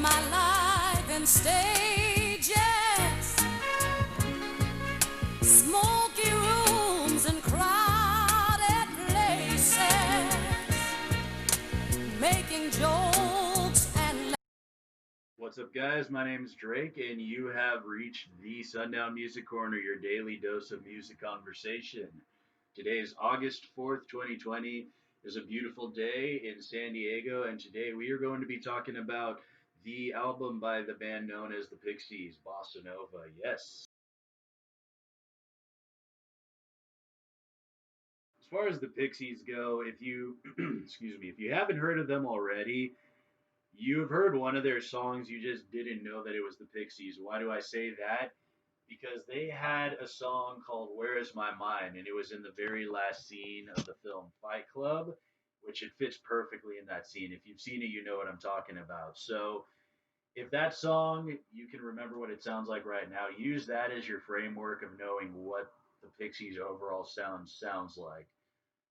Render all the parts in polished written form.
my life in stages, smoky rooms and crowded places, making jokes and What's up, guys? My name is Drake, and you have reached the Sundown Music Corner, your daily dose of music conversation. Today is August 4th, 2020. It's a beautiful day in San Diego, and today we are going to be talking about the album by the band known as the Pixies, Bossanova. Yes. As far as the Pixies go, if you excuse me, if you haven't heard of them already, you've heard one of their songs, you just didn't know that it was the Pixies. Why do I say that? Because they had a song called Where Is My Mind, and it was in the very last scene of the film Fight Club, which it fits perfectly in that scene. If you've seen it, you know what I'm talking about. So, if that song, you can remember what it sounds like right now, use that as your framework of knowing what the Pixies' overall sound sounds like.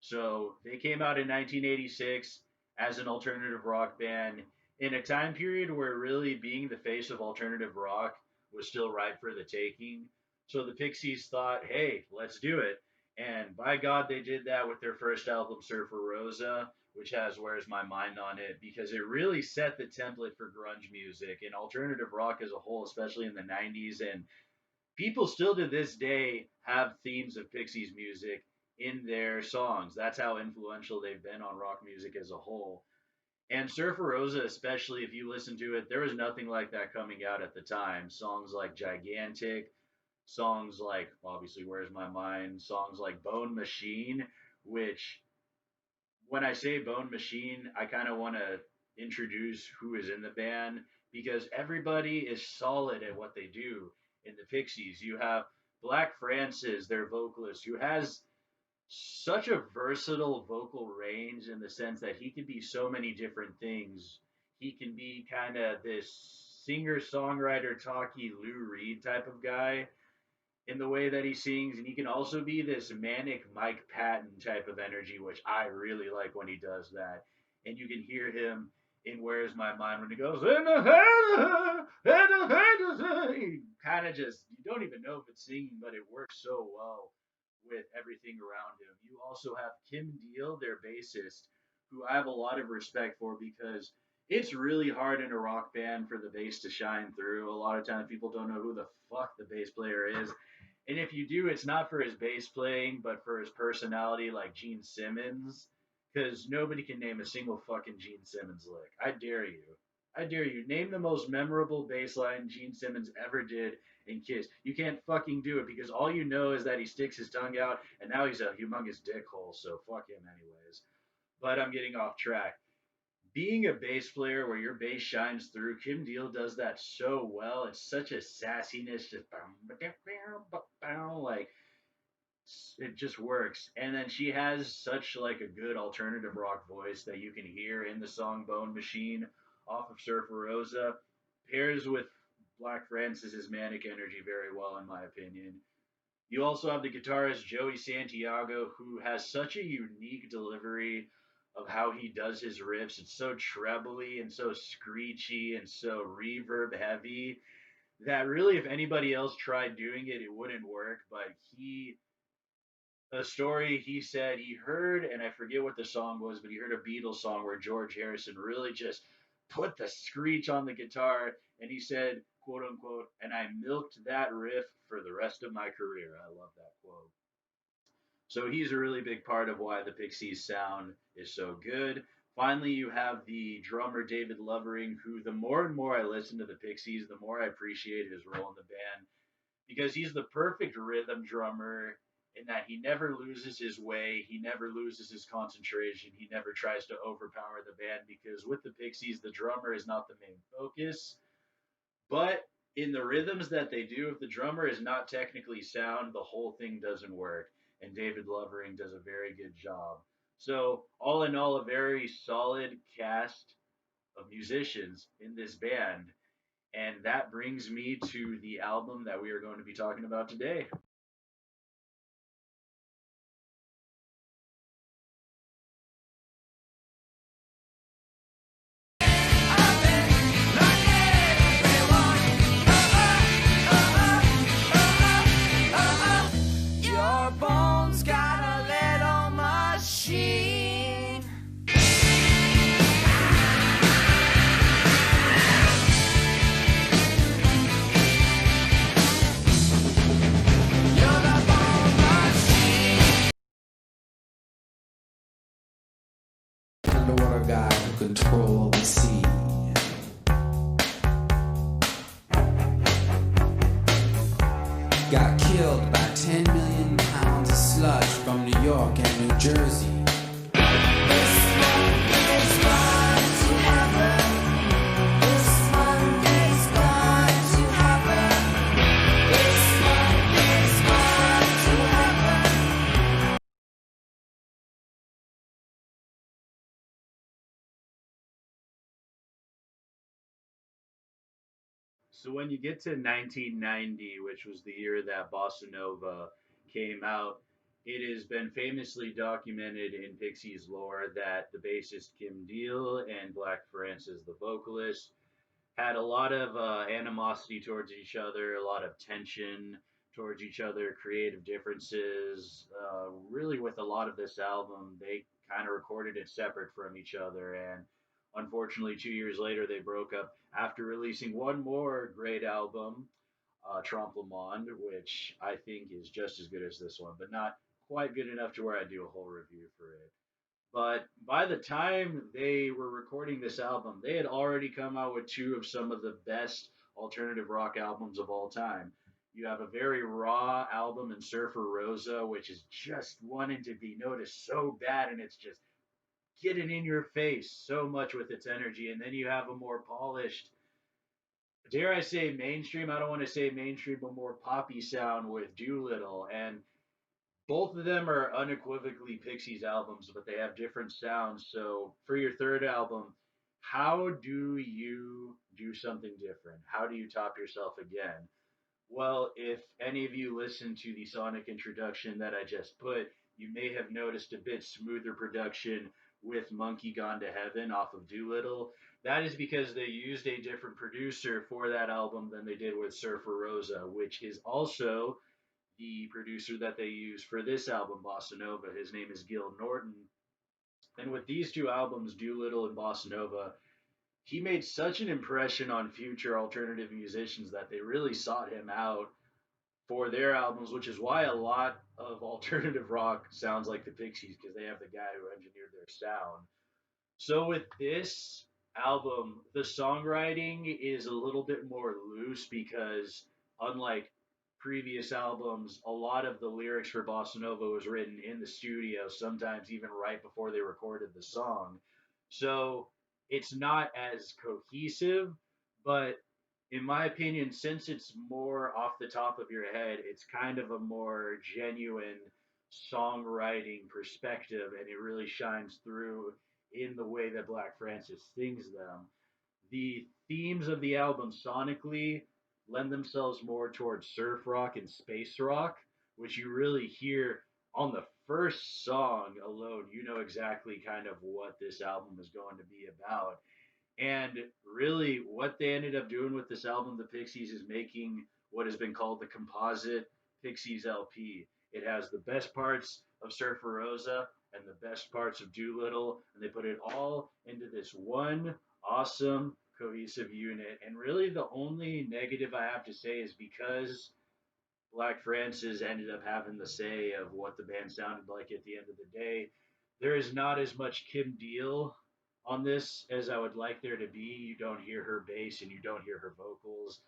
So they came out in 1986 as an alternative rock band in a time period where really being the face of alternative rock was still ripe for the taking. So the Pixies thought, hey, let's do it. And by God, they did that with their first album, Surfer Rosa, which has Where's My Mind on it, because it really set the template for grunge music and alternative rock as a whole, especially in the 90s. And people still to this day have themes of Pixies music in their songs. That's how influential they've been on rock music as a whole. And Surfer Rosa, especially if you listen to it, there was nothing like that coming out at the time. Songs like Gigantic, songs like obviously Where's My Mind, songs like Bone Machine, which when I say Bone Machine, I kind of want to introduce who is in the band because everybody is solid at what they do in the Pixies. You have Black Francis, their vocalist, who has such a versatile vocal range in the sense that he can be so many different things. He can be kind of this singer songwriter, talky Lou Reed type of guy in the way that he sings, and he can also be this manic Mike Patton type of energy, which I really like when he does that. And you can hear him in "Where's My Mind" when he goes in the kind of just you don't even know if it's singing, but it works so well with everything around him. You also have Kim Deal, their bassist, who I have a lot of respect for because it's really hard in a rock band for the bass to shine through. A lot of times people don't know who the fuck the bass player is. And if you do, it's not for his bass playing, but for his personality, like Gene Simmons. Because nobody can name a single fucking Gene Simmons lick. I dare you. I dare you. Name the most memorable bass line Gene Simmons ever did in Kiss. You can't fucking do it because all you know is that he sticks his tongue out and now he's a humongous dickhole, so fuck him anyways. But I'm getting off track. Being a bass player where your bass shines through, Kim Deal does that so well. It's such a sassiness, just like it just works. And then she has such like a good alternative rock voice that you can hear in the song Bone Machine off of Surfer Rosa. Pairs with Black Francis's manic energy very well, in my opinion. You also have the guitarist Joey Santiago, who has such a unique delivery of how he does his riffs. It's so trebly and so screechy and so reverb heavy that really, if anybody else tried doing it, it wouldn't work. But a story he said he heard, and I forget what the song was, but he heard a Beatles song where George Harrison really just put the screech on the guitar, and he said, quote unquote, and I milked that riff for the rest of my career. I love that quote. So he's a really big part of why the Pixies sound is so good. Finally, you have the drummer David Lovering, who the more and more I listen to the Pixies, the more I appreciate his role in the band because he's the perfect rhythm drummer in that he never loses his way, he never loses his concentration, he never tries to overpower the band because with the Pixies, the drummer is not the main focus. But in the rhythms that they do, if the drummer is not technically sound, the whole thing doesn't work. And David Lovering does a very good job. So, all in all, a very solid cast of musicians in this band. And that brings me to the album that we are going to be talking about today. got killed by 10 million pounds of sludge from New York and New Jersey. This one is going to heaven. This one is going to heaven. This one is going to heaven. So when you get to 1990, which was the year that Bossanova came out, it has been famously documented in Pixies lore that the bassist Kim Deal and Black Francis, the vocalist, had a lot of animosity towards each other, a lot of tension towards each other, creative differences. Really, with a lot of this album, they kind of recorded it separate from each other. And unfortunately, 2 years later, they broke up after releasing one more great album, Trompe Le Monde, which I think is just as good as this one, but not quite good enough to where I do a whole review for it. But by the time they were recording this album, they had already come out with two of some of the best alternative rock albums of all time. You have a very raw album in Surfer Rosa, which is just wanting to be noticed so bad, and it's just getting in your face so much with its energy. And then you have a more polished, dare I say mainstream, I don't want to say mainstream, but more poppy sound with Doolittle. And both of them are unequivocally Pixies albums, but they have different sounds. So for your third album, how do you do something different? How do you top yourself again? Well, if any of you listened to the sonic introduction that I just put, you may have noticed a bit smoother production with Monkey Gone to Heaven off of Doolittle. That is because they used a different producer for that album than they did with Surfer Rosa, which is also the producer that they use for this album, Bossa Nova. His name is Gil Norton. And with these two albums, Doolittle and Bossa Nova, he made such an impression on future alternative musicians that they really sought him out for their albums, which is why a lot of alternative rock sounds like the Pixies because they have the guy who engineered their sound. So with this album, the songwriting is a little bit more loose because unlike previous albums, a lot of the lyrics for Bossa Nova was written in the studio, sometimes even right before they recorded the song. So it's not as cohesive, but in my opinion, since it's more off the top of your head, it's kind of a more genuine songwriting perspective, and it really shines through in the way that Black Francis sings them. The themes of the album sonically lend themselves more towards surf rock and space rock, which you really hear on the first song alone. You know exactly kind of what this album is going to be about. And really, what they ended up doing with this album, the Pixies, is making what has been called the composite Pixies LP. It has the best parts of Surfer Rosa and the best parts of Doolittle, and they put it all into this one awesome, cohesive unit. And really, the only negative I have to say is because Black Francis ended up having the say of what the band sounded like at the end of the day. There is not as much Kim Deal on this as I would like there to be. You don't hear her bass and you don't hear her vocals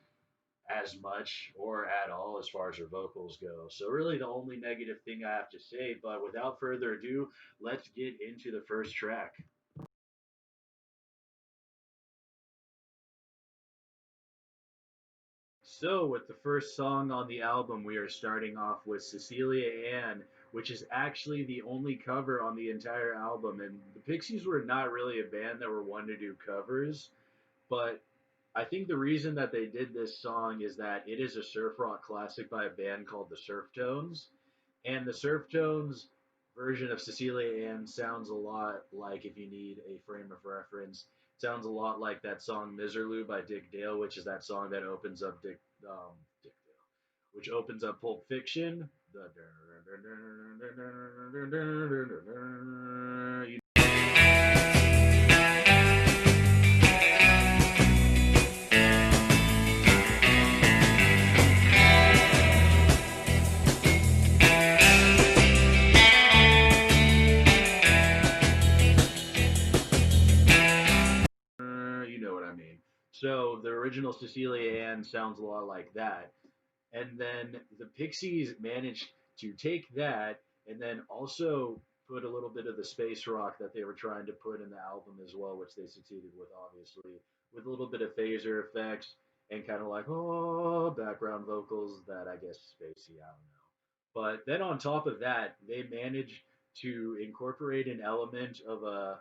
as much or at all as far as her vocals go. So, really, the only negative thing I have to say, but without further ado, let's get into the first track. So, with the first song on the album, we are starting off with Cecilia Ann, which is actually the only cover on the entire album. And the Pixies were not really a band that were one to do covers, but I think the reason that they did this song is that it is a surf rock classic by a band called the Surf Tones. And the Surf Tones version of Cecilia Ann sounds a lot like, if you need a frame of reference, sounds a lot like that song Miserlou by Dick Dale, which is that song that opens up Dick Dale, which opens up Pulp Fiction. The you know what I mean. So the original Cecilia Ann sounds a lot like that. And then the Pixies managed to take that and then also put a little bit of the space rock that they were trying to put in the album as well, which they succeeded with, obviously, with a little bit of phaser effects and kind of like, oh, background vocals that I guess spacey, I don't know. But then on top of that, they managed to incorporate an element of a,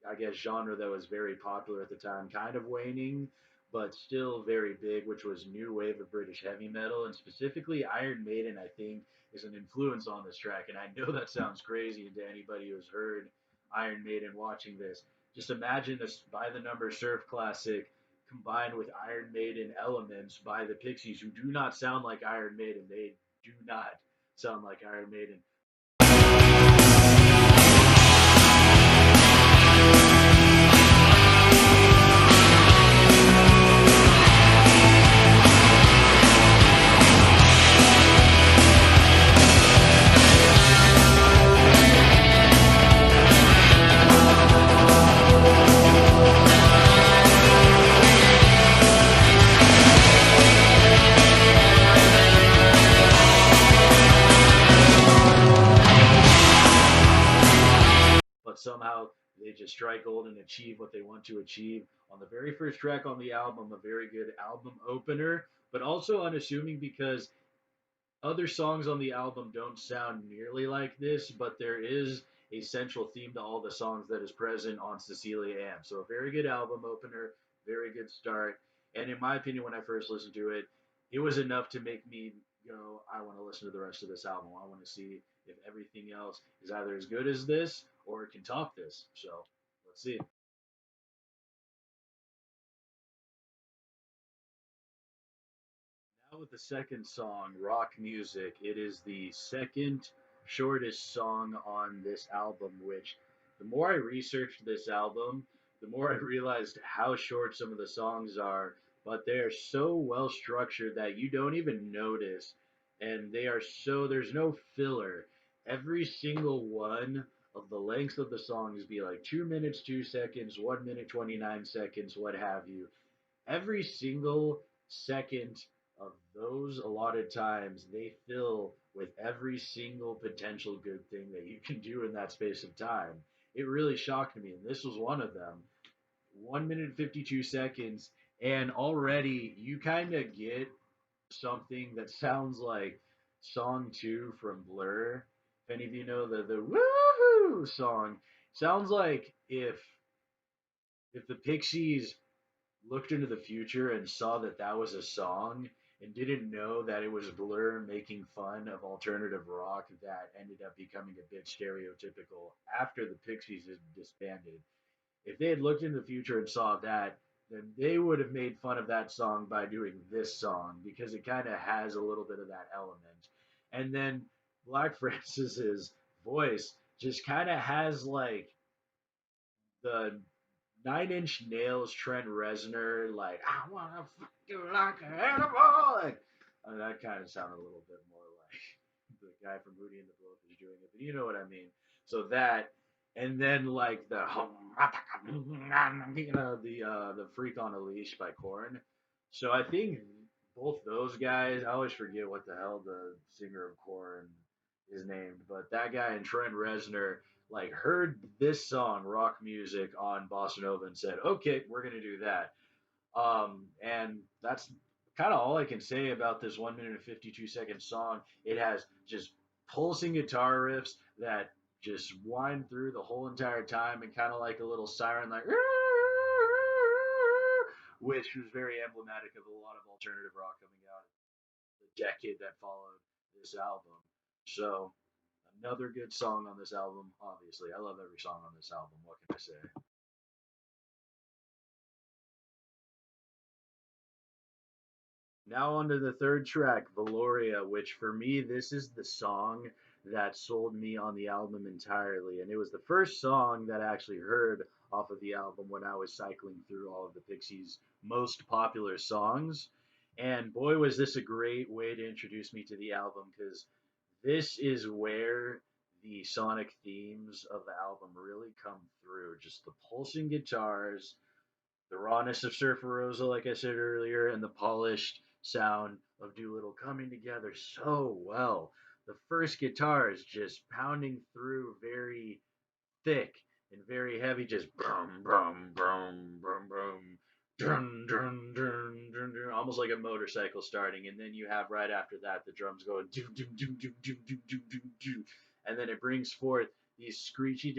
I guess, genre that was very popular at the time, kind of waning, but still very big, which was new wave of British heavy metal, and specifically Iron Maiden. I think is an influence on this track, and I know that sounds crazy to anybody who's heard Iron Maiden watching this. Just imagine this by the number surf classic combined with Iron Maiden elements by the Pixies, who do not sound like Iron Maiden. They do not sound like Iron Maiden. But somehow they just strike gold and achieve what they want to achieve on the very first track on the album, a very good album opener, but also unassuming because other songs on the album don't sound nearly like this, but there is a central theme to all the songs that is present on Cecilia Am. So a very good album opener, very good start. And in my opinion, when I first listened to it, it was enough to make me go, I want to listen to the rest of this album. I want to see if everything else is either as good as this or it can top this. So let's see. Now with the second song, Rock Music, it is the second shortest song on this album, which the more I researched this album, the more I realized how short some of the songs are, but they are so well structured that you don't even notice. And they are so, there's no filler. Every single one of the lengths of the songs be like 2 minutes, 2 seconds, 1 minute, 29 seconds, what have you. Every single second of those allotted times they fill with every single potential good thing that you can do in that space of time. It really shocked me, and this was one of them. 1 minute 52 seconds, and already you kind of get something that sounds like song two from Blur. If any of you know the woohoo song, sounds like if the Pixies looked into the future and saw that that was a song and didn't know that it was Blur making fun of alternative rock that ended up becoming a bit stereotypical after the Pixies had disbanded. If they had looked into the future and saw that, then they would have made fun of that song by doing this song because it kind of has a little bit of that element. And then Black Francis's voice just kind of has like the Nine Inch Nails, Trent Reznor, like I wanna fuck you like an animal. Like, that kind of sounded a little bit more like the guy from Hootie and the Blowfish doing it, but you know what I mean. So that, and then like the the Freak on a Leash by Korn. So I think both those guys. I always forget what the hell the singer of Korn is named, but that guy and Trent Reznor like heard this song rock music on Bossanova and said, "Okay, we're gonna do that." And that's kind of all I can say about this 1 minute and 52 second song. It has just pulsing guitar riffs that just wind through the whole entire time and kind of like a little siren, like which was very emblematic of a lot of alternative rock coming out the decade that followed this album. So another good song on this album. Obviously, I love every song on this album. What can I say? Now on to the third track, Valoria, which for me, this is the song that sold me on the album entirely. And it was the first song that I actually heard off of the album when I was cycling through all of the Pixies' most popular songs. And boy, was this a great way to introduce me to the album because this is where the sonic themes of the album really come through. Just the pulsing guitars, the rawness of Surfer Rosa, like I said earlier, and the polished sound of Doolittle coming together so well. The first guitar is just pounding through very thick and very heavy, just brum brum brum brum brum. Dun, dun, dun, dun, dun, almost like a motorcycle starting, and then you have right after that the drums going do do do do do do do do do, and then it brings forth these screechy,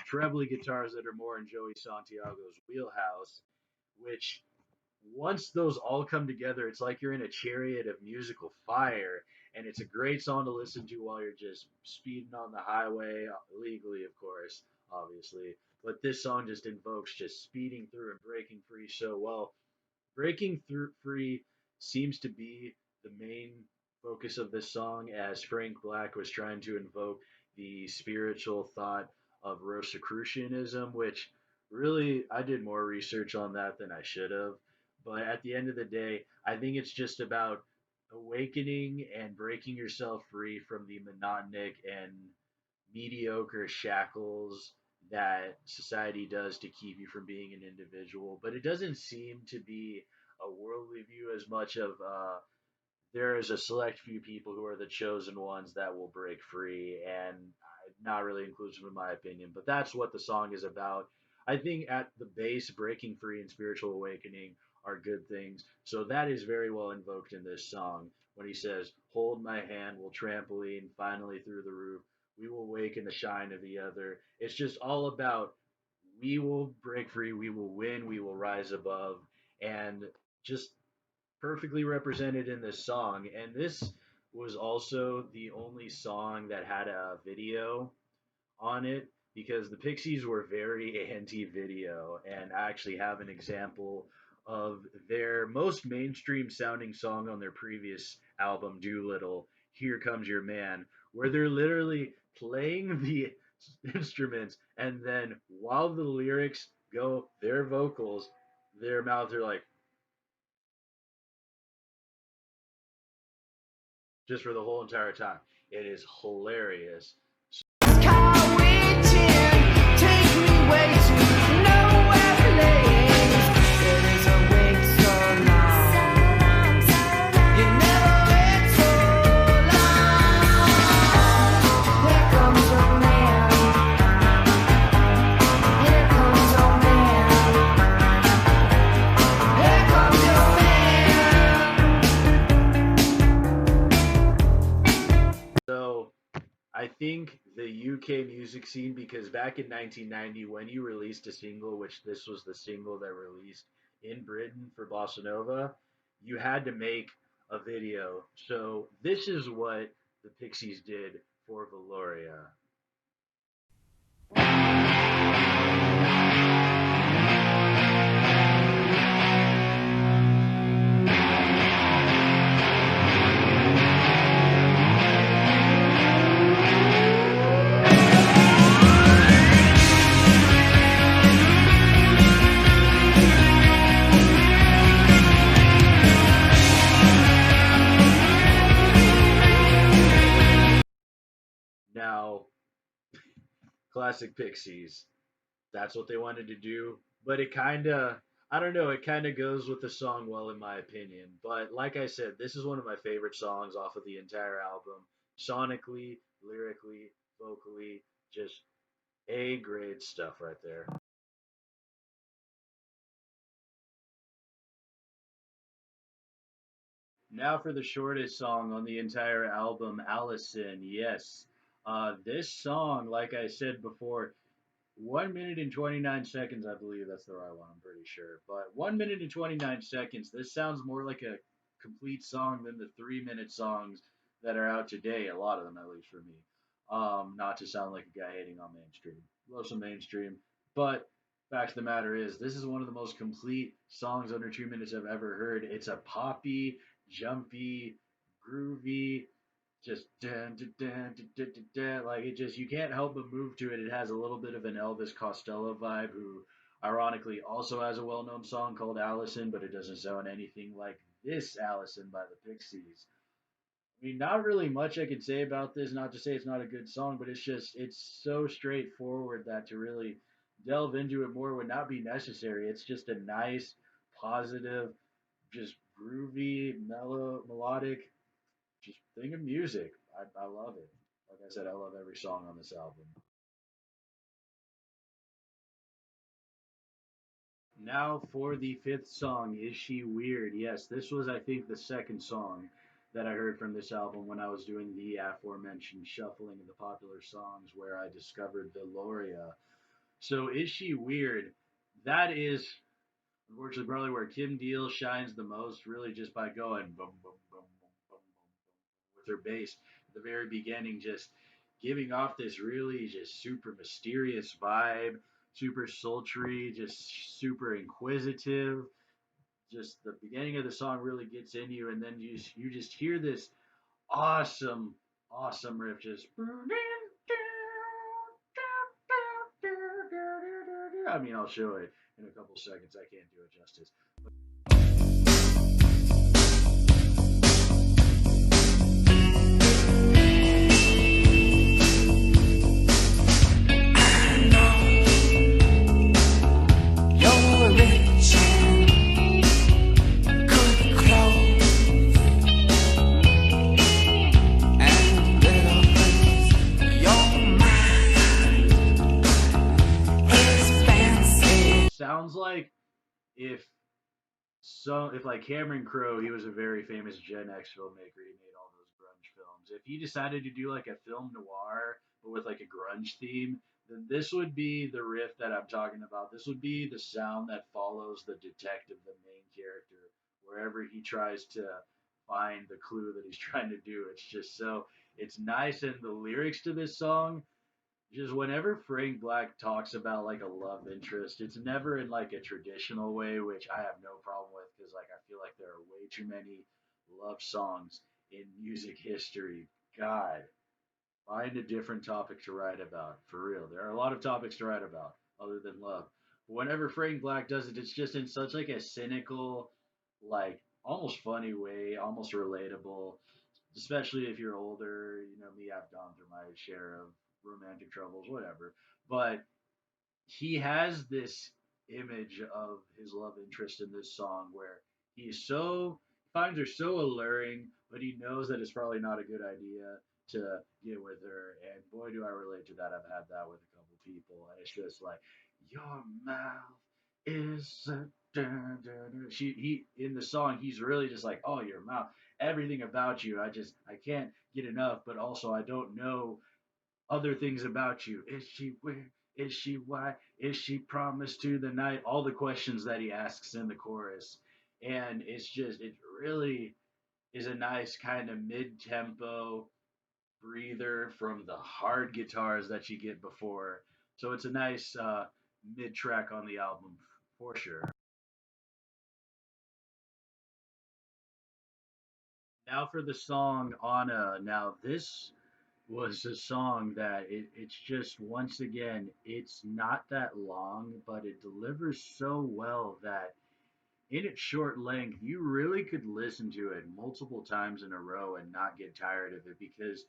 trebly guitars that are more in Joey Santiago's wheelhouse, which once those all come together, it's like you're in a chariot of musical fire, and it's a great song to listen to while you're just speeding on the highway, legally, of course, obviously. But this song just invokes just speeding through and breaking free so well. Breaking through free seems to be the main focus of this song, as Frank Black was trying to invoke the spiritual thought of Rosicrucianism, which really I did more research on that than I should have. But at the end of the day, I think it's just about awakening and breaking yourself free from the monotonic and mediocre shackles that society does to keep you from being an individual. But it doesn't seem to be a worldly view as much of there is a select few people who are the chosen ones that will break free, and not really inclusive in my opinion. But that's what the song is about. I think at the base, breaking free and spiritual awakening are good things. So that is very well invoked in this song when he says, "Hold my hand, we'll trampoline finally through the roof. We will wake in the shine of the other." It's just all about we will break free, we will win, we will rise above, and just perfectly represented in this song. And this was also the only song that had a video on it because the Pixies were very anti-video, and I actually have an example of their most mainstream sounding song on their previous album, Doolittle, "Here Comes Your Man," where they're literally playing the instruments, and then while the lyrics go, their vocals, their mouths are like, just for the whole entire time. It is hilarious. Car waiting, take me way to nowhere place. It is a wait so long. You never wait so long. Here comes your man. Here comes your man. Here comes your man. So I think the UK music scene, because back in 1990, when you released a single, which this was the single that released in Britain for Bossanova, you had to make a video. So this is what the Pixies did for Valoria. Now, classic Pixies. That's what they wanted to do, but it kind of, I don't know, it kind of goes with the song well, in my opinion. But like I said, this is one of my favorite songs off of the entire album. Sonically, lyrically, vocally, just A grade stuff right there. Now for the shortest song on the entire album, Allison. Yes. This song, like I said before, 1 minute and 29 seconds, I believe that's the right one, I'm pretty sure. But 1 minute and 29 seconds, this sounds more like a complete song than the 3 minute songs that are out today, a lot of them at least for me. Not to sound like a guy hating on mainstream. Love some mainstream. But fact of the matter is, this is one of the most complete songs under 2 minutes I've ever heard. It's a poppy, jumpy, groovy, just dun, dun, dun, dun, dun, dun, dun, like it just you can't help but move to it. It has a little bit of an Elvis Costello vibe, who ironically also has a well-known song called Allison, but it doesn't sound anything like this Allison by the Pixies. I mean, not really much I could say about this. Not to say it's not a good song, but it's just it's so straightforward that to really delve into it more would not be necessary. It's just a nice, positive, just groovy, melodic, just thing of music. I love it. Like I said, I love every song on this album. Now for the fifth song, Is She Weird? Yes, this was, I think, the second song that I heard from this album when I was doing the aforementioned shuffling of the popular songs where I discovered the Loria. So, Is She Weird? That is, unfortunately, probably where Kim Deal shines the most, really just by going boom, boom, boom, boom, boom, boom, with her bass at the very beginning, just giving off this really just super mysterious vibe, super sultry, just super inquisitive. Just the beginning of the song really gets in you, and then you just hear this awesome, awesome riff just. I mean, I'll show it in a couple seconds. I can't do it justice. You're rich and good clothes and little things. Your mind is fancy. Sounds like if if like Cameron Crowe, he was a very famous Gen X filmmaker. He made all those grunge films. If he decided to do like a film noir but with like a grunge theme, then this would be the riff that I'm talking about. This would be the sound that follows the detective, the main character, wherever he tries to find the clue that he's trying to do. It's just so it's nice, and the lyrics to this song, just whenever Frank Black talks about like a love interest, it's never in like a traditional way, which I have no problem with because like I feel like there are way too many love songs in music history. God, find a different topic to write about for real. There are a lot of topics to write about other than love. But whenever Frank Black does it, it's just in such like a cynical, like almost funny way, almost relatable, especially if you're older. You know me, I've gone through my share of romantic troubles, whatever. But he has this image of his love interest in this song where he's so finds her so alluring, but he knows that it's probably not a good idea to get with her. And boy, do I relate to that. I've had that with a couple people, and it's just like your mouth is a she he in the song he's really just like, oh, your mouth, everything about you, I can't get enough, but also I don't know other things about you. Is she where? Is she why? Is she promised to the night? All the questions that he asks in the chorus. And it's just, it really is a nice kind of mid tempo breather from the hard guitars that you get before. So it's a nice mid track on the album for sure. Now for the song Anna. Now, this was a song that it's just once again it's not that long, but it delivers so well that in its short length you really could listen to it multiple times in a row and not get tired of it, because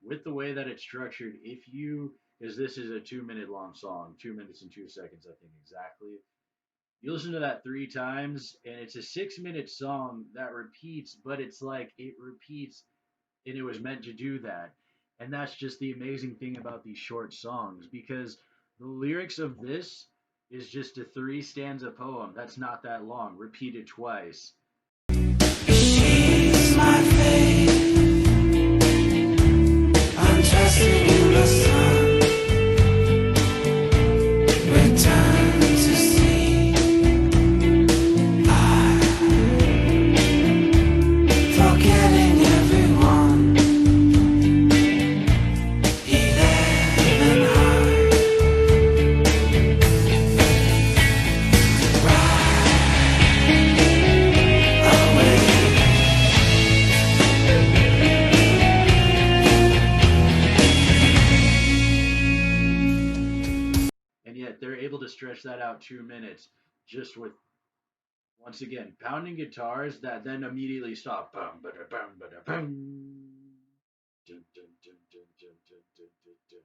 with the way that it's structured, if you because this is a 2 minute long song, 2 minutes and 2 seconds I think exactly, you listen to that three times and it's a 6 minute song that repeats, but it's like it repeats and it was meant to do that. And that's just the amazing thing about these short songs, because the lyrics of this is just a three stanza poem that's not that long, repeated twice. She's my fate, undressing in the sun. Return to sea. I forgetting everyone. Eleven high. Right away. And yet they're able to stretch that out 2 minutes just with, once again, pounding guitars that then immediately stop. Bum, bada, bum, bada, bum. Dun, dun, dun, dun, dun, dun, dun, dun, dun.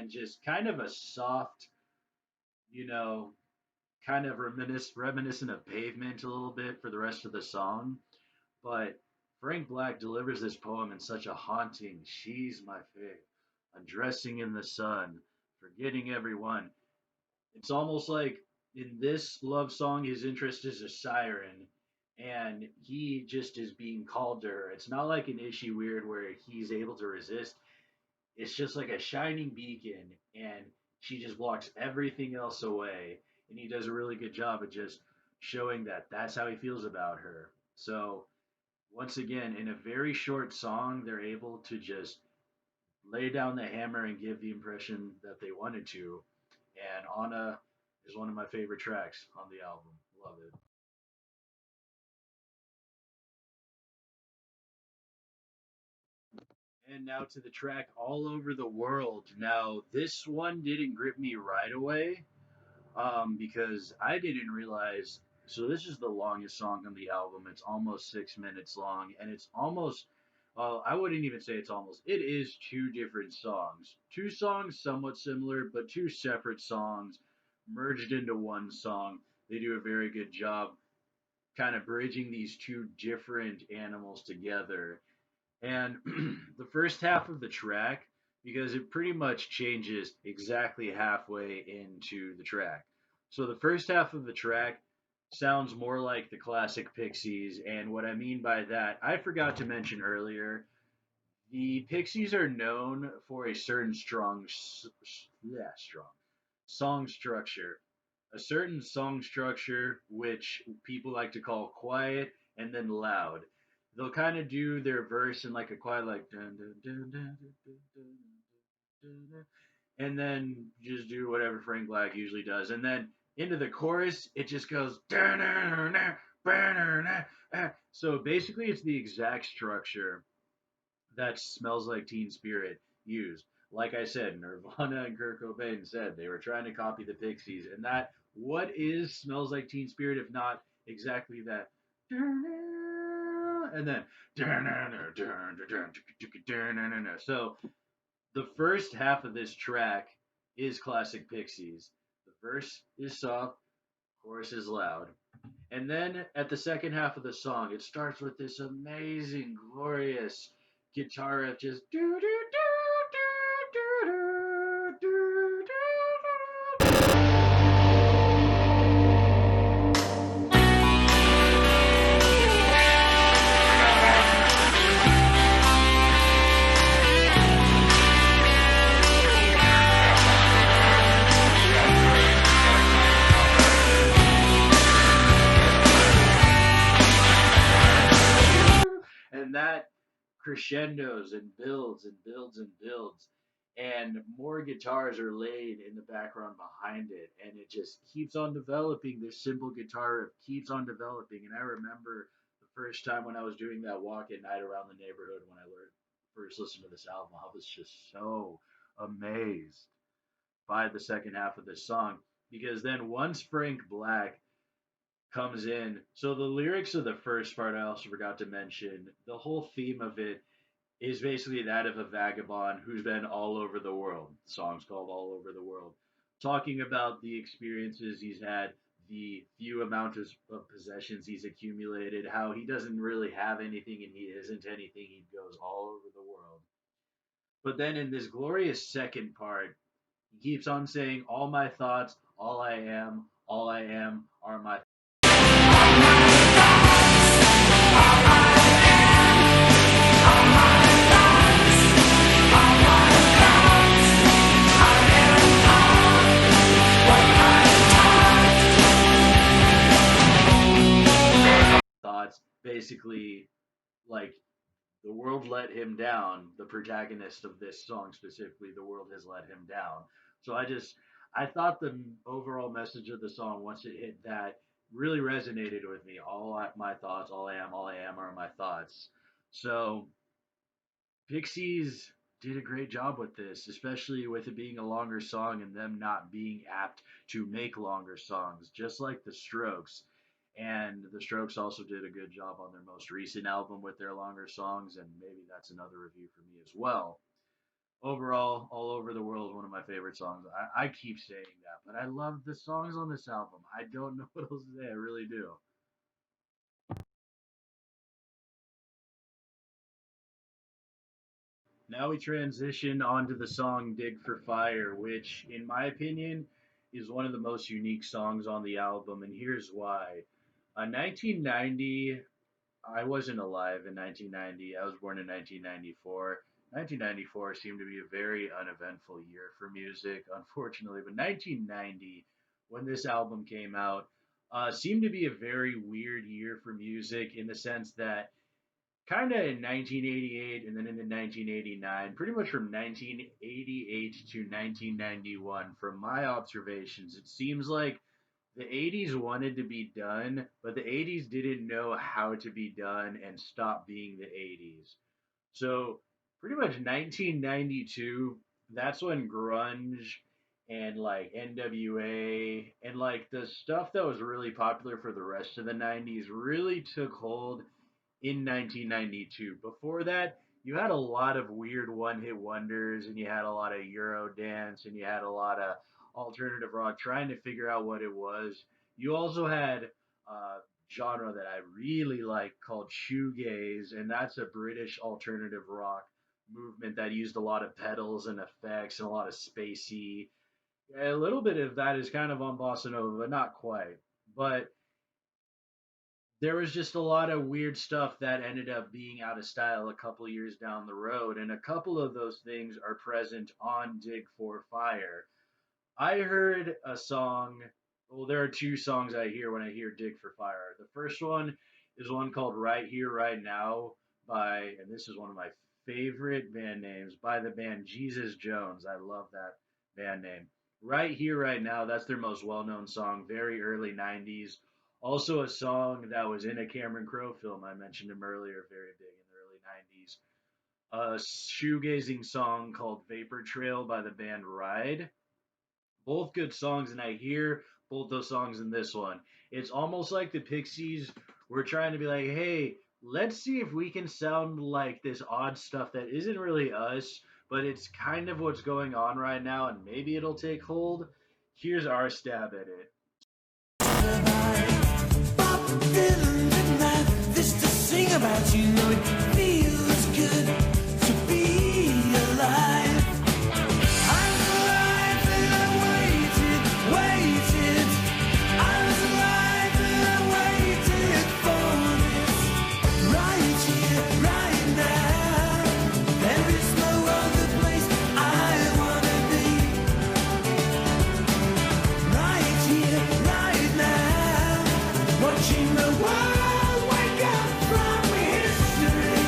and just kind of a soft, you know, kind of reminiscent of Pavement a little bit for the rest of the song. But Frank Black delivers this poem in such a haunting, she's my fave, undressing in the sun, forgetting everyone. It's almost like in this love song, his interest is a siren, and he just is being called to her. It's not like an Ishy Weird where he's able to resist. It's just like a shining beacon, and she just blocks everything else away. And he does a really good job of just showing that that's how he feels about her. So once again, in a very short song, they're able to just lay down the hammer and give the impression that they wanted to. And Anna is one of my favorite tracks on the album. Love it. And now to the track All Over the World. Now, this one didn't grip me right away because I didn't realize. So, this is the longest song on the album. It's almost 6 minutes long, and it's almost, well, I wouldn't even say it's almost, it is two different songs. Two songs somewhat similar, but two separate songs merged into one song. They do a very good job kind of bridging these two different animals together. And the first half of the track, because it pretty much changes exactly halfway into the track. So the first half of the track sounds more like the classic Pixies, and what I mean by that, I forgot to mention earlier, the Pixies are known for a certain strong song structure. A certain song structure which people like to call quiet and then loud. They'll kind of do their verse in like a quiet like dun, dun, dun, dun, dun, dun, dun, dun, and then just do whatever Frank Black usually does. And then into the chorus, it just goes dun, dun, dun, dun, dun, dun. So basically it's the exact structure that Smells Like Teen Spirit used. Like I said, Nirvana and Kurt Cobain said they were trying to copy the Pixies, and that what is Smells Like Teen Spirit if not exactly that? And then so the first half of this track is classic Pixies. The verse is soft, chorus is loud. And then at the second half of the song, it starts with this amazing, glorious guitar riff, just do do do do do do do do. And that crescendos and builds and builds and builds, and more guitars are laid in the background behind it, and it just keeps on developing. This simple guitar riff keeps on developing, and I remember the first time when I was doing that walk at night around the neighborhood when I learned first listened to this album, I was just so amazed by the second half of this song, because then once Frank Black comes in. So the lyrics of the first part I also forgot to mention. The whole theme of it is basically that of a vagabond who's been all over the world. The song's called All Over the World. Talking about the experiences he's had, the few amount of possessions he's accumulated, how he doesn't really have anything and he isn't anything. He goes all over the world. But then in this glorious second part, he keeps on saying, all my thoughts, all I am are my thoughts. Basically, like the world let him down. The protagonist of this song specifically, the world has let him down. So I thought the overall message of the song, once it hit that, really resonated with me. My thoughts, all I am are my thoughts. So Pixies did a great job with this, especially with it being a longer song and them not being apt to make longer songs, just like the Strokes. And the Strokes also did a good job on their most recent album with their longer songs, and maybe that's another review for me as well. Overall, all over the world, one of my favorite songs. I keep saying that, but I love the songs on this album. I don't know what else to say. I really do. Now we transition onto the song Dig for Fire, which, in my opinion, is one of the most unique songs on the album, and here's why. 1990, I wasn't alive in 1990. I was born in 1994. 1994 seemed to be a very uneventful year for music, unfortunately, but 1990, when this album came out, seemed to be a very weird year for music in the sense that kind of in 1988 and then into 1989, pretty much from 1988 to 1991, from my observations, it seems like the 80s wanted to be done, but the 80s didn't know how to be done and stop being the 80s. So, pretty much 1992, that's when grunge and like NWA and like the stuff that was really popular for the rest of the 90s really took hold in 1992. Before that, you had a lot of weird one-hit wonders, and you had a lot of Euro dance, and you had a lot of alternative rock trying to figure out what it was. You also had a genre that I really like called shoegaze, and that's a British alternative rock movement that used a lot of pedals and effects and a lot of spacey. A little bit of that is kind of on Bossanova, but not quite. But there was just a lot of weird stuff that ended up being out of style a couple years down the road, and a couple of those things are present on Dig for Fire. I heard a song. Well, there are two songs I hear when I hear Dig for Fire. The first one is one called Right Here, Right Now by, and this is one of my favorite band names, by the band Jesus Jones. I love that band name. Right Here, Right Now, that's their most well known song, very early 90s. Also, a song that was in a Cameron Crowe film. I mentioned him earlier, very big in the early 90s. A shoegazing song called Vapor Trail by the band Ride. Both good songs, and I hear both those songs in this one. It's almost like the Pixies were trying to be like, hey, let's see if we can sound like this odd stuff that isn't really us, but it's kind of what's going on right now, and maybe it'll take hold. Here's our stab at it. This to sing about you know it feels good to be alive. I'm alive and I waited. I was alive and I waited for this. Right here, right now. There is no other place I wanna be. Right here, right now. Watching the world wake up from history.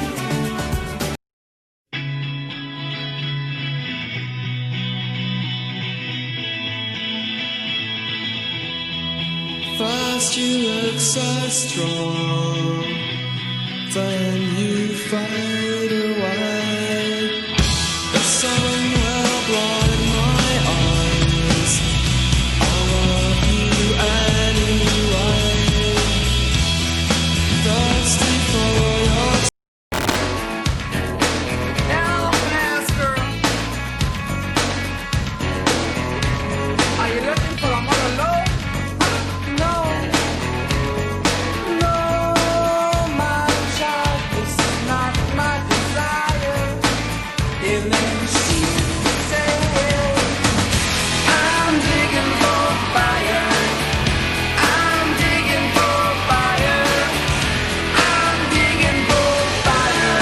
First you look so strong, then you fade away. The sun will blind my eyes. I love you anyway. Thirsty for your Now, master, are you looking for a mother love? No, no, my child, this is not my desire. And then she said, I'm digging for fire. I'm digging for fire. I'm digging for fire.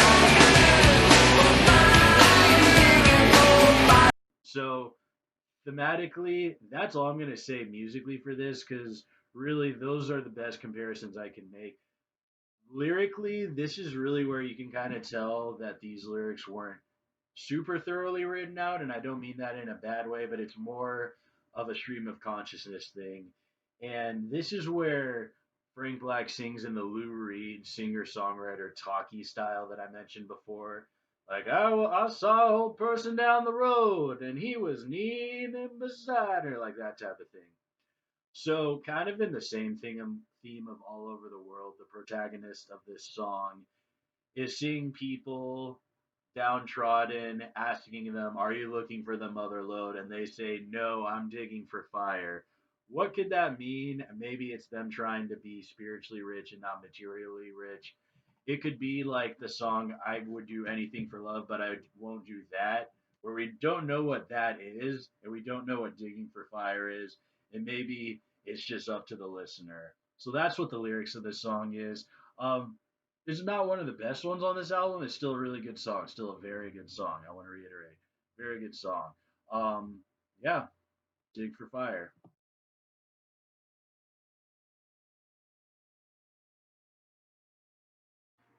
I'm digging for fire. So, thematically, that's all I'm going to say musically for this because really those are the best comparisons I can make. Lyrically, this is really where you can kind of tell that these lyrics weren't super thoroughly written out, and I don't mean that in a bad way, but it's more of a stream of consciousness thing. And this is where Frank Black sings in the Lou Reed singer songwriter talkie style that I mentioned before. Like, I saw a whole person down the road, and he was kneeling beside her, like that type of thing. So, kind of in the same theme of All Over the World, the protagonist of this song is seeing people downtrodden, asking them, "Are you looking for the mother lode?" And they say, "No, I'm digging for fire." What could that mean? Maybe it's them trying to be spiritually rich and not materially rich. It could be like the song "I Would Do Anything for Love, but I Won't Do That," where we don't know what that is, and we don't know what digging for fire is, and maybe it's just up to the listener. So that's what the lyrics of this song is. Um, this is not one of the best ones on this album. It's still a really good song. Still a very good song. I want to reiterate, very good song. Yeah, dig for fire.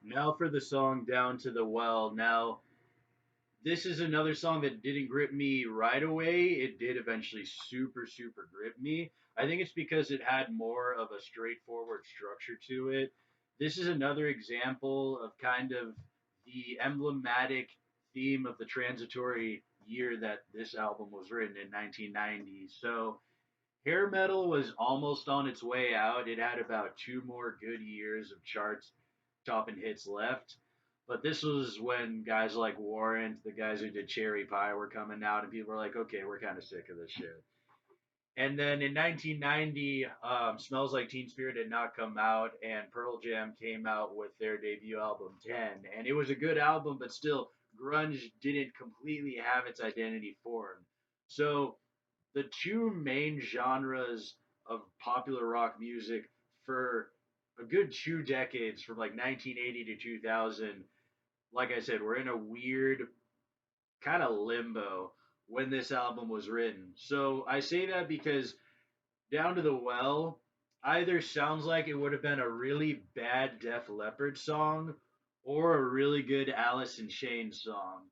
Now for the song "Down to the Well." Now this is another song that didn't grip me right away. It did eventually super grip me. I think it's because it had more of a straightforward structure to it. This is another example of kind of the emblematic theme of the transitory year that this album was written in 1990. So hair metal was almost on its way out. It had about two more good years of charts topping hits left. But this was when guys like Warrant, the guys who did Cherry Pie, were coming out, and people were like, okay, we're kind of sick of this shit. And then in 1990, Smells Like Teen Spirit had not come out, and Pearl Jam came out with their debut album 10. And it was a good album, but still, grunge didn't completely have its identity formed. So the two main genres of popular rock music for a good 2 decades, from like 1980 to 2000, like I said, we're in a weird kind of limbo when this album was written. So I say that because Down to the Well either sounds like it would have been a really bad Def Leppard song or a really good Alice in Chains song.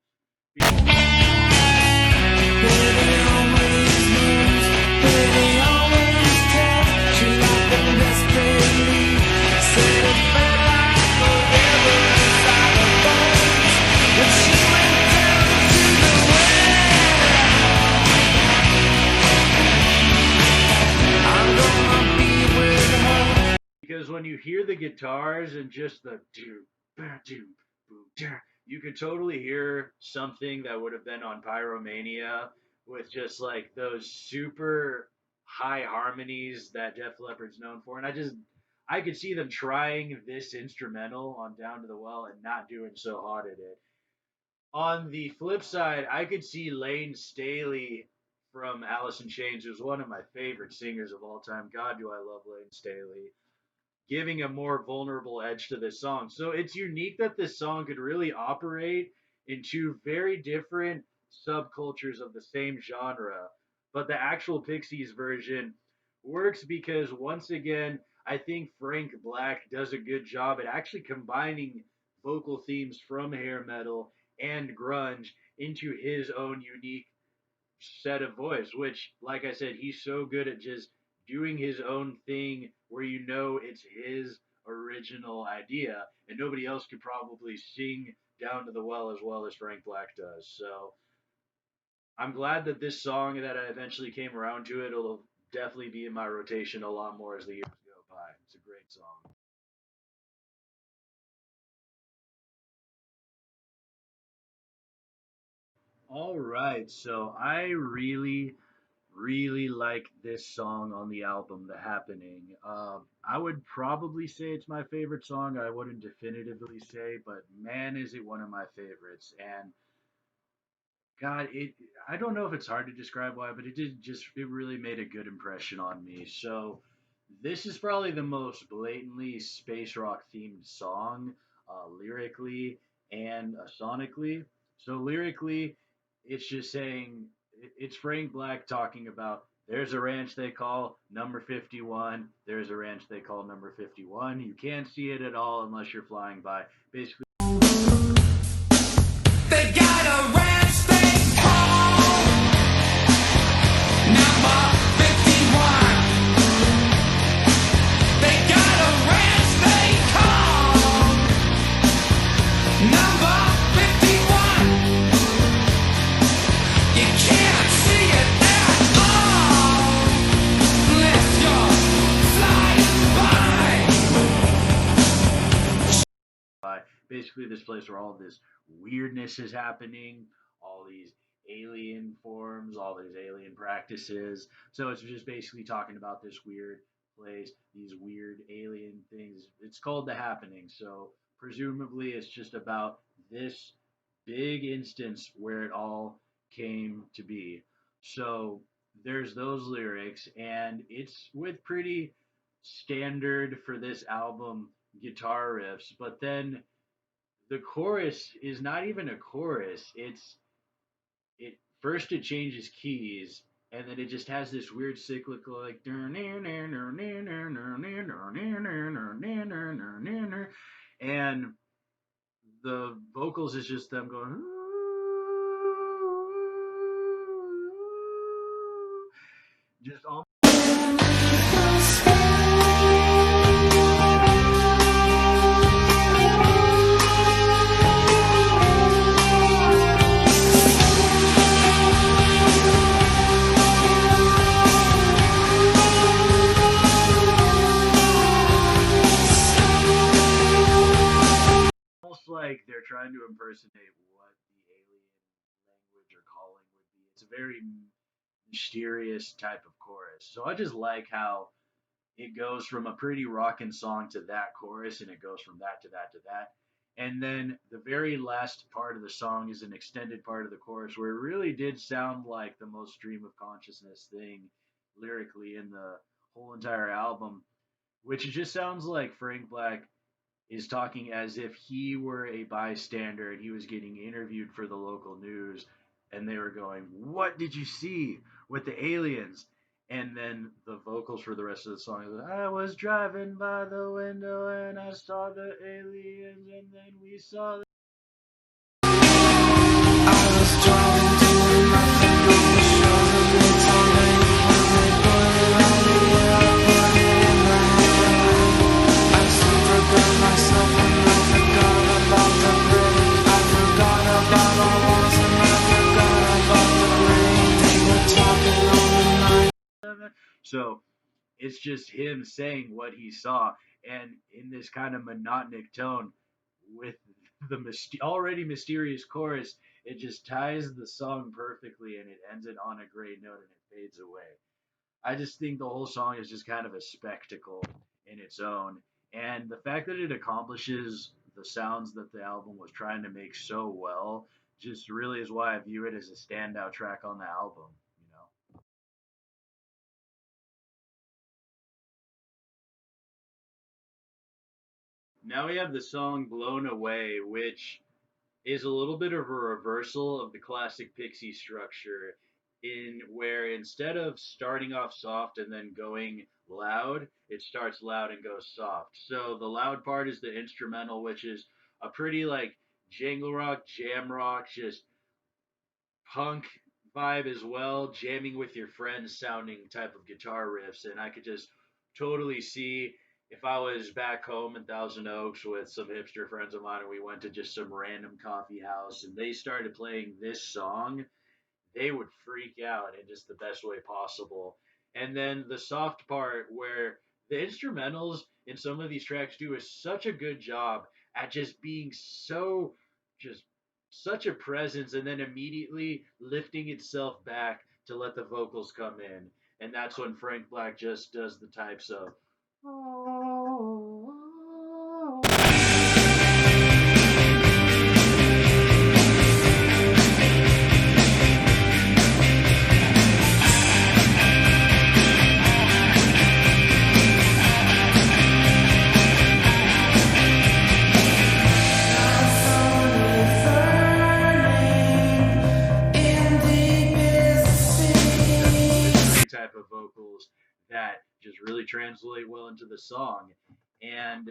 Because when you hear the guitars and just the do, ba, do, boo, da, you could totally hear something that would have been on Pyromania with just like those super high harmonies that Def Leppard's known for. And I could see them trying this instrumental on Down to the Well and not doing so hot at it. On the flip side, I could see Lane Staley from Alice in Chains, who's one of my favorite singers of all time. God, do I love Lane Staley, giving a more vulnerable edge to this song. So it's unique that this song could really operate in two very different subcultures of the same genre. But the actual Pixies version works because, once again, I think Frank Black does a good job at actually combining vocal themes from hair metal and grunge into his own unique set of voice, which, like I said, he's so good at just doing his own thing where you know it's his original idea, and nobody else could probably sing Down to the Well as Frank Black does. So I'm glad that this song that I eventually came around to it will definitely be in my rotation a lot more as the years go by. It's a great song. All right, so I really like this song on the album, The Happening. I would probably say it's my favorite song. I wouldn't definitively say, but man, is it one of my favorites. And God, it I don't know if it's hard to describe why, but it really made a good impression on me. So this is probably the most blatantly space rock themed song, lyrically and sonically. So lyrically, it's just saying it's Frank Black talking about there's a ranch they call number 51. There's a ranch they call number 51. You can't see it at all unless you're flying by. Basically, They got a ranch they call number 51. They got a ranch they call number 51. You can't see it at all unless you're flying by. by basically basically this place where all this weirdness is happening, all these alien forms, all these alien practices. So it's just basically talking about this weird place, these weird alien things. It's called The Happening. So presumably it's just about this big instance where it all came to be. So there's those lyrics, and it's with pretty standard for this album guitar riffs, but then the chorus is not even a chorus. It first it changes keys, and then it just has this weird cyclical like and the vocals is just them going just all almost like they're trying to impersonate what the alien language or calling would be. It's a very mysterious type of chorus. So I just like how it goes from a pretty rockin' song to that chorus, and it goes from that to that to that. And then the very last part of the song is an extended part of the chorus where it really did sound like the most stream of consciousness thing lyrically in the whole entire album, which just sounds like Frank Black is talking as if he were a bystander and he was getting interviewed for the local news and they were going, "What did you see with the aliens?" And then the vocals for the rest of the song is, "I was driving by the window and I saw the aliens and then we saw So it's just him saying what he saw, and in this kind of monotonic tone with the already mysterious chorus, it just ties the song perfectly and it ends it on a great note and it fades away. I just think the whole song is just kind of a spectacle in its own. And the fact that it accomplishes the sounds that the album was trying to make so well just really is why I view it as a standout track on the album, you know. Now we have the song Blown Away, which is a little bit of a reversal of the classic Pixie structure in where instead of starting off soft and then going loud, it starts loud and goes soft. So the loud part is the instrumental, which is a pretty like jangle rock, jam rock, just punk vibe as well, jamming with your friends sounding type of guitar riffs. And I could just totally see if I was back home in Thousand Oaks with some hipster friends of mine and we went to just some random coffee house and they started playing this song, they would freak out in just the best way possible. And then the soft part where the instrumentals in some of these tracks do is such a good job at just being so just such a presence and then immediately lifting itself back to let the vocals come in. And that's when Frank Black just does the types of type of vocals that just really translate well into the song. And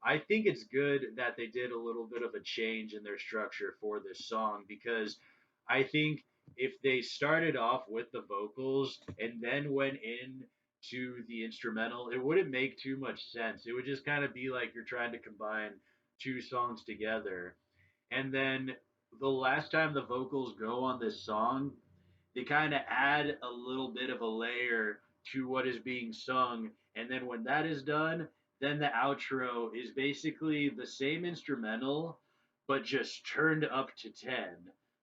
I think it's good that they did a little bit of a change in their structure for this song because I think if they started off with the vocals and then went in to the instrumental, it wouldn't make too much sense. It would just kind of be like you're trying to combine two songs together. And then the last time the vocals go on this song, they kind of add a little bit of a layer to what is being sung. And then when that is done, then the outro is basically the same instrumental, but just turned up to 10.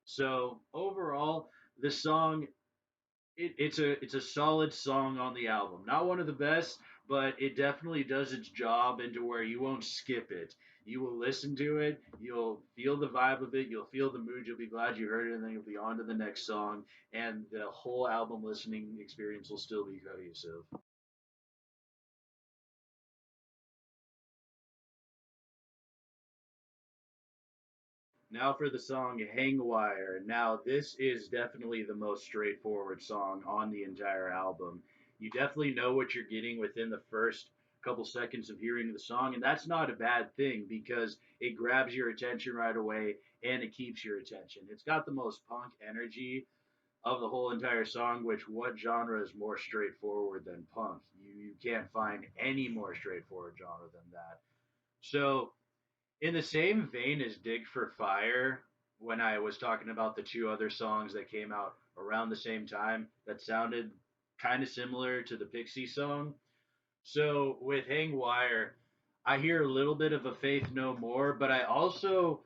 So overall, the song it's a solid song on the album. Not one of the best, but it definitely does its job into where you won't skip it. You will listen to it, you'll feel the vibe of it, you'll feel the mood, you'll be glad you heard it, and then you'll be on to the next song, and the whole album listening experience will still be cohesive. Now for the song Hang Wire. Now, this is definitely the most straightforward song on the entire album. You definitely know what you're getting within the first couple seconds of hearing the song, and that's not a bad thing because it grabs your attention right away and it keeps your attention. It's got the most punk energy of the whole entire song, which what genre is more straightforward than punk? You can't find any more straightforward genre than that. So in the same vein as Dig for Fire, when I was talking about the two other songs that came out around the same time that sounded kind of similar to the Pixie song. So with Hang Wire, I hear a little bit of a Faith No More, but I also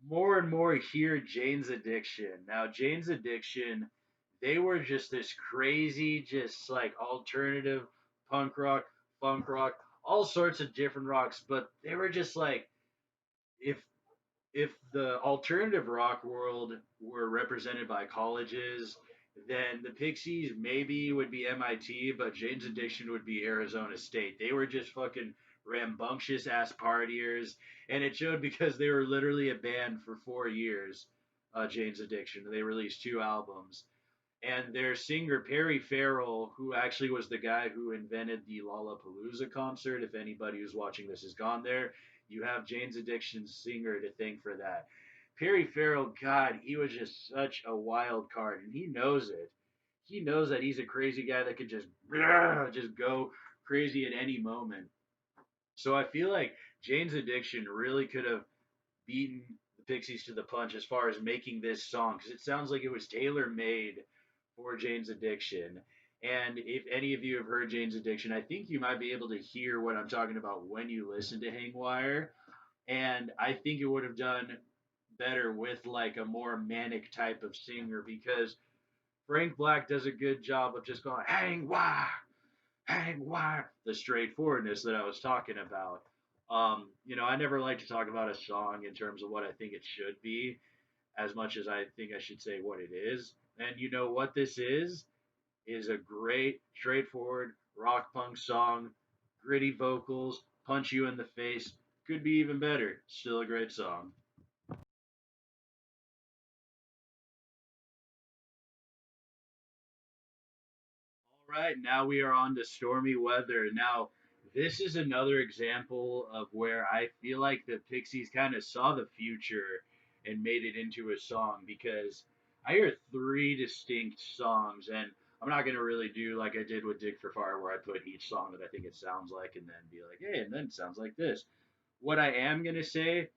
more and more hear Jane's Addiction. Now, Jane's Addiction, they were just this crazy, just like alternative punk rock, funk rock, all sorts of different rocks, but they were just like if the alternative rock world were represented by colleges, then the Pixies maybe would be MIT, but Jane's Addiction would be Arizona State. They were just fucking rambunctious ass partiers, and it showed because they were literally a band for 4 years. Jane's Addiction. They released two albums, and their singer Perry Farrell, who actually was the guy who invented the Lollapalooza concert. If anybody who's watching this has gone there, you have Jane's Addiction's singer to thank for that. Perry Farrell, God, he was just such a wild card, and he knows it. He knows that he's a crazy guy that could just go crazy at any moment. So I feel like Jane's Addiction really could have beaten the Pixies to the punch as far as making this song because it sounds like it was tailor made for Jane's Addiction. And if any of you have heard Jane's Addiction, I think you might be able to hear what I'm talking about when you listen to Hang Wire. And I think it would have done better with like a more manic type of singer because Frank Black does a good job of just going hang wire, the straightforwardness that I was talking about. I never like to talk about a song in terms of what I think it should be, as much as I think I should say what it is. And you know what this is a great, straightforward rock punk song, gritty vocals, punch you in the face. Could be even better. Still a great song. All right, now we are on to stormy weather. Now, this is another example of where I feel like the Pixies kind of saw the future and made it into a song because I hear three distinct songs, and I'm not going to really do like I did with Dig for Fire, where I put each song that I think it sounds like and then be like, hey, and then it sounds like this. What I am going to say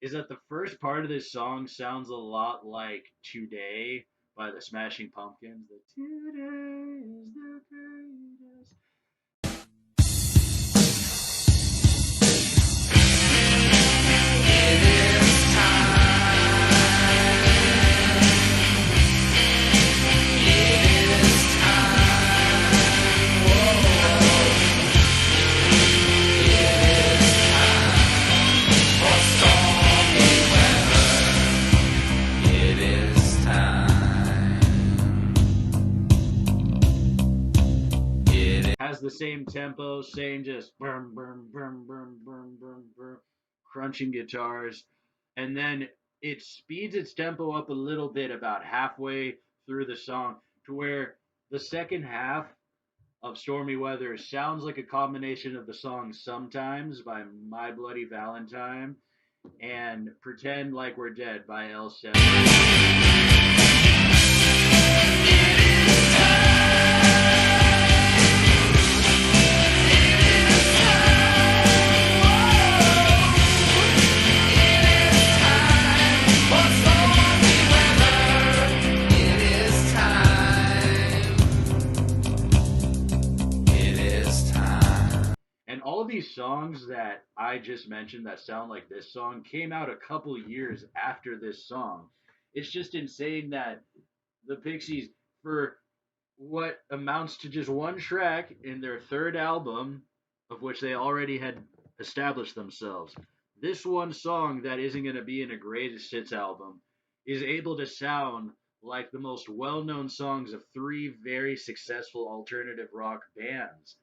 is that the first part of this song sounds a lot like Today by the Smashing Pumpkins. The Today is the greatest. Has the same tempo, same just boom, boom, boom, boom, boom, boom, boom, crunching guitars, and then it speeds its tempo up a little bit about halfway through the song to where the second half of Stormy Weather sounds like a combination of the songs Sometimes by My Bloody Valentine and Pretend Like We're Dead by L7. And all of these songs that I just mentioned that sound like this song came out a couple years after this song. It's just insane that the Pixies, for what amounts to just one track in their third album, of which they already had established themselves, this one song that isn't going to be in a greatest hits album is able to sound like the most well known songs of three very successful alternative rock bands.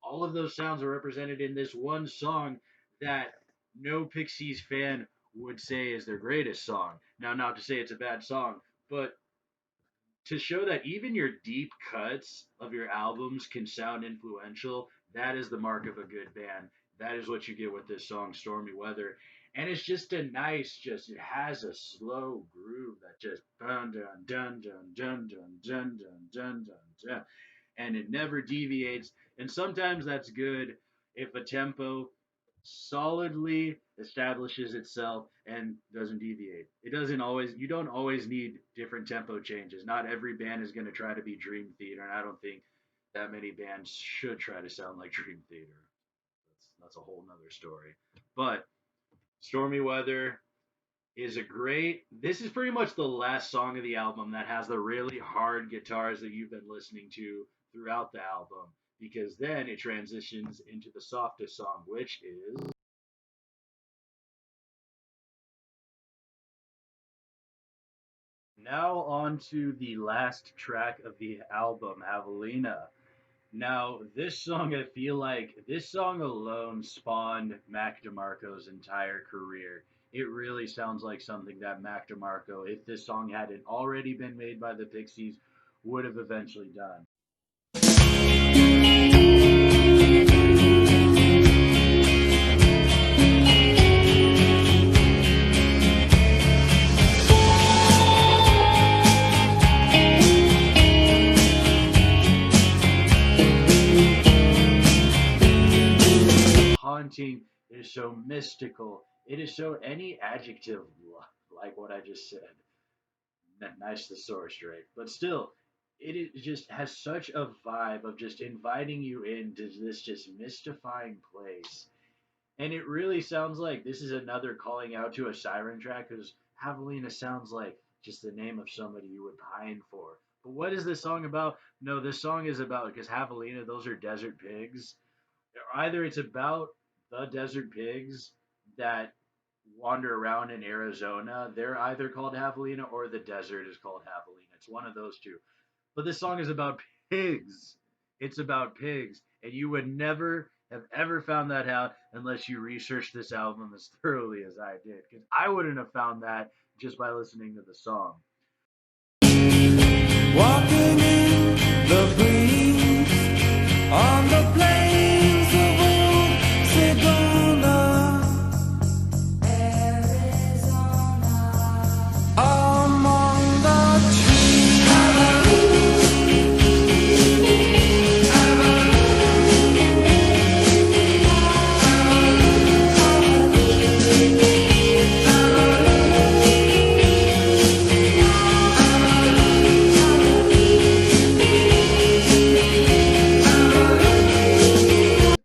All of those sounds are represented in this one song that no Pixies fan would say is their greatest song. Now, not to say it's a bad song, but to show that even your deep cuts of your albums can sound influential, that is the mark of a good band. That is what you get with this song, Stormy Weather. And it's just a nice, it has a slow groove that just dun dun dun dun dun dun dun dun dun dun dun, and it never deviates. And sometimes that's good if a tempo solidly establishes itself and doesn't deviate. It doesn't always, you don't always need different tempo changes. Not every band is going to try to be Dream Theater, and I don't think that many bands should try to sound like Dream Theater. That's a whole nother story. But Stormy Weather is a great. This is pretty much the last song of the album that has the really hard guitars that you've been listening to throughout the album, because then it transitions into the softest song, which is. Now on to the last track of the album, Javelina. Now, this song, I feel like this song alone spawned Mac DeMarco's entire career. It really sounds like something that Mac DeMarco, if this song hadn't already been made by the Pixies, would have eventually done. Haunting, it is so mystical. It is so any adjective like what I just said. Nice thesaurus straight. But still, just has such a vibe of just inviting you into this just mystifying place. And it really sounds like this is another calling out to a siren track because Javelina sounds like just the name of somebody you would pine for. But what is this song about? No, this song is about because Javelina, those are desert pigs. Either it's about the desert pigs that wander around in Arizona. They're either called Javelina or the desert is called Javelina. It's one of those two. But this song is about pigs. It's about pigs. And you would never have ever found that out unless you researched this album as thoroughly as I did. Because I wouldn't have found that just by listening to the song. Walking in the breeze on the plains of old Sedona, among the trees.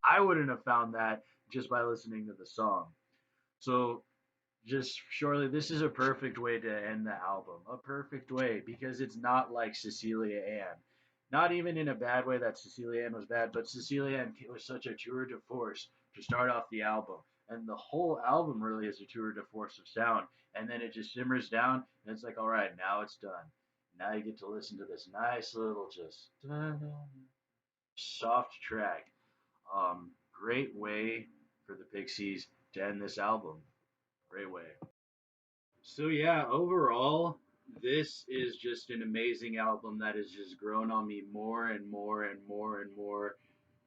I wouldn't have found that just by listening to the song. So just surely this is a perfect way to end the album. A perfect way because it's not like Cecilia Ann. Not even in a bad way that Cecilia Ann was bad, but Cecilia Ann was such a tour de force to start off the album. And the whole album really is a tour de force of sound. And then it just simmers down and it's like, all right, now it's done. Now you get to listen to this nice little just soft track. Great way for the Pixies to end this album. Great way. So yeah, overall, this is just an amazing album that has just grown on me more and more and more and more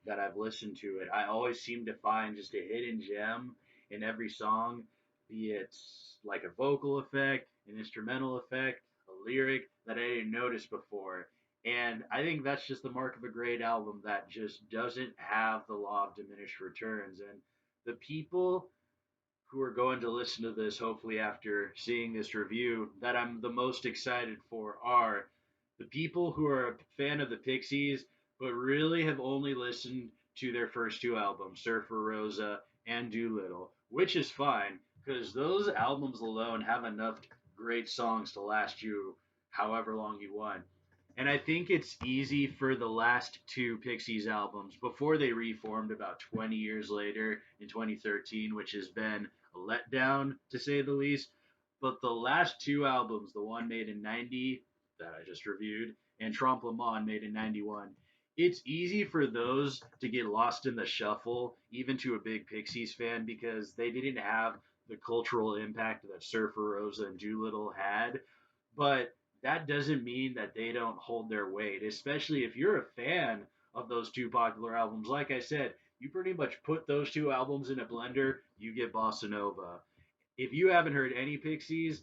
that I've listened to it. I always seem to find just a hidden gem in every song, be it like a vocal effect, an instrumental effect, a lyric that I didn't notice before. And I think that's just the mark of a great album that just doesn't have the law of diminished returns. And the people who are going to listen to this, hopefully after seeing this review, that I'm the most excited for are the people who are a fan of the Pixies, but really have only listened to their first two albums, Surfer Rosa and Doolittle, which is fine because those albums alone have enough great songs to last you however long you want. And I think it's easy for the last two Pixies albums before they reformed about 20 years later in 2013, which has been a letdown to say the least. But the last two albums, the one made in 90 that I just reviewed and Trompe Le Monde made in 91, it's easy for those to get lost in the shuffle, even to a big Pixies fan, because they didn't have the cultural impact that Surfer Rosa and Doolittle had. But that doesn't mean that they don't hold their weight, especially if you're a fan of those two popular albums. Like I said, you pretty much put those two albums in a blender, you get Bossanova. If you haven't heard any Pixies,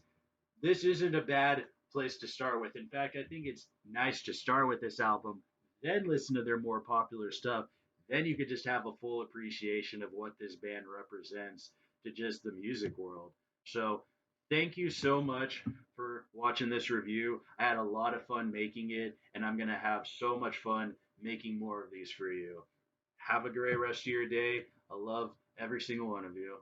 this isn't a bad place to start with. In fact, I think it's nice to start with this album, then listen to their more popular stuff. Then you could just have a full appreciation of what this band represents to just the music world. So, thank you so much for watching this review. I had a lot of fun making it, and I'm going to have so much fun making more of these for you. Have a great rest of your day. I love every single one of you.